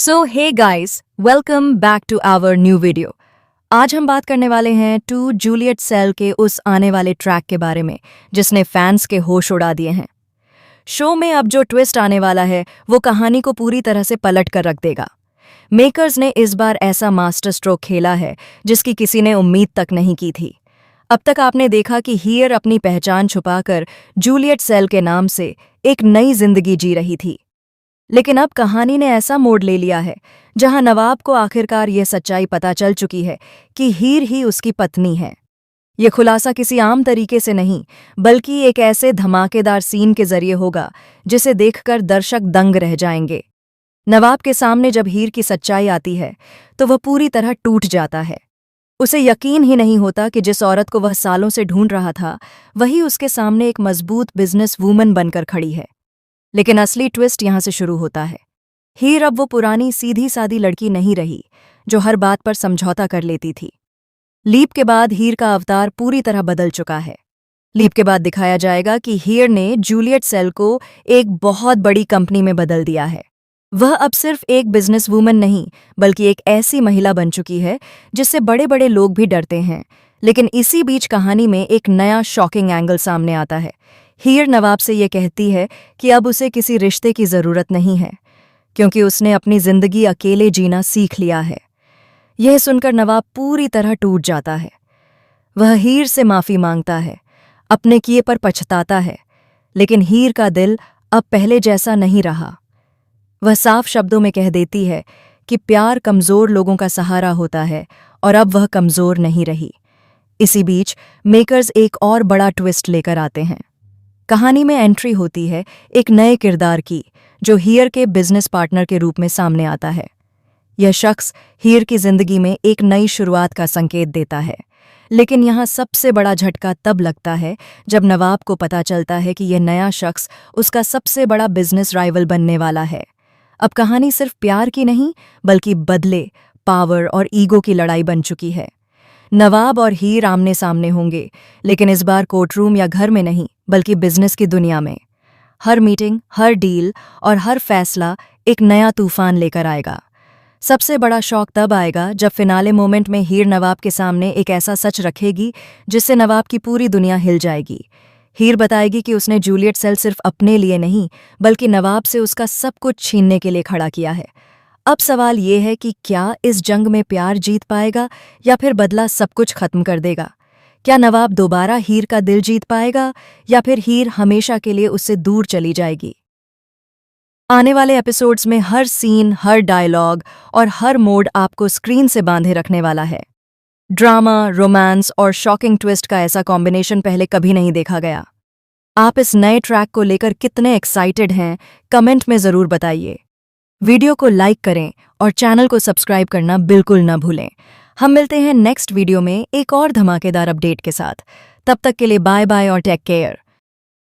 So hey guys, welcome back to our new video. आज हम बात करने वाले हैं टू जूलियट सेल के उस आने वाले ट्रैक के बारे में जिसने फैंस के होश उड़ा दिए हैं। शो में अब जो ट्विस्ट आने वाला है वो कहानी को पूरी तरह से पलट कर रख देगा। मेकर्स ने इस बार ऐसा मास्टर स्ट्रोक खेला है जिसकी किसी ने उम्मीद तक नहीं की थी। अब तक आपने देखा कि हीर अपनी पहचान छुपाकर जूलियट सेल के नाम से एक नई जिंदगी जी रही थी, लेकिन अब कहानी ने ऐसा मोड़ ले लिया है जहां नवाब को आखिरकार यह सच्चाई पता चल चुकी है कि हीर ही उसकी पत्नी है। यह खुलासा किसी आम तरीके से नहीं बल्कि एक ऐसे धमाकेदार सीन के जरिए होगा जिसे देखकर दर्शक दंग रह जाएंगे। नवाब के सामने जब हीर की सच्चाई आती है तो वह पूरी तरह टूट जाता है। उसे यकीन ही नहीं होता कि जिस औरत को वह सालों से ढूंढ रहा था वही उसके सामने एक मजबूत बिजनेस वूमन बनकर खड़ी है। लेकिन असली ट्विस्ट यहां से शुरू होता है। हीर अब वो पुरानी सीधी सादी लड़की नहीं रही जो हर बात पर समझौता कर लेती थी। लीप के बाद हीर का अवतार पूरी तरह बदल चुका है। लीप के बाद दिखाया जाएगा कि हीर ने जूलियट सेल को एक बहुत बड़ी कंपनी में बदल दिया है। वह अब सिर्फ एक बिजनेस वूमन नहीं बल्कि एक ऐसी महिला बन चुकी है जिससे बड़े बड़े लोग भी डरते हैं। लेकिन इसी बीच कहानी में एक नया शॉकिंग एंगल सामने आता है। हीर नवाब से ये कहती है कि अब उसे किसी रिश्ते की जरूरत नहीं है क्योंकि उसने अपनी जिंदगी अकेले जीना सीख लिया है। यह सुनकर नवाब पूरी तरह टूट जाता है। वह हीर से माफी मांगता है, अपने किए पर पछताता है, लेकिन हीर का दिल अब पहले जैसा नहीं रहा। वह साफ शब्दों में कह देती है कि प्यार कमजोर लोगों का सहारा होता है और अब वह कमजोर नहीं रही। इसी बीच मेकर्स एक और बड़ा ट्विस्ट लेकर आते हैं। कहानी में एंट्री होती है एक नए किरदार की जो हीर के बिजनेस पार्टनर के रूप में सामने आता है। यह शख्स हीर की जिंदगी में एक नई शुरुआत का संकेत देता है। लेकिन यहाँ सबसे बड़ा झटका तब लगता है जब नवाब को पता चलता है कि यह नया शख्स उसका सबसे बड़ा बिजनेस राइवल बनने वाला है। अब कहानी सिर्फ प्यार की नहीं बल्कि बदले, पावर और ईगो की लड़ाई बन चुकी है। नवाब और हीर आमने सामने होंगे, लेकिन इस बार कोर्टरूम या घर में नहीं बल्कि बिजनेस की दुनिया में। हर मीटिंग, हर डील और हर फैसला एक नया तूफान लेकर आएगा। सबसे बड़ा शौक तब आएगा जब फिनाले मोमेंट में हीर नवाब के सामने एक ऐसा सच रखेगी जिससे नवाब की पूरी दुनिया हिल जाएगी। हीर बताएगी कि उसने जूलियट सेल सिर्फ अपने लिए नहीं बल्कि नवाब से उसका सब कुछ छीनने के लिए खड़ा किया है। अब सवाल ये है कि क्या इस जंग में प्यार जीत पाएगा या फिर बदला सब कुछ खत्म कर देगा? क्या नवाब दोबारा हीर का दिल जीत पाएगा या फिर हीर हमेशा के लिए उससे दूर चली जाएगी? आने वाले एपिसोड्स में हर सीन, हर डायलॉग और हर मोड आपको स्क्रीन से बांधे रखने वाला है। ड्रामा, रोमांस और शॉकिंग ट्विस्ट का ऐसा कॉम्बिनेशन पहले कभी नहीं देखा गया। आप इस नए ट्रैक को लेकर कितने एक्साइटेड हैं, कमेंट में जरूर बताइए। वीडियो को लाइक करें और चैनल को सब्सक्राइब करना बिल्कुल न भूलें। हम मिलते हैं नेक्स्ट वीडियो में एक और धमाकेदार अपडेट के साथ। तब तक के लिए बाय बाय और टेक केयर।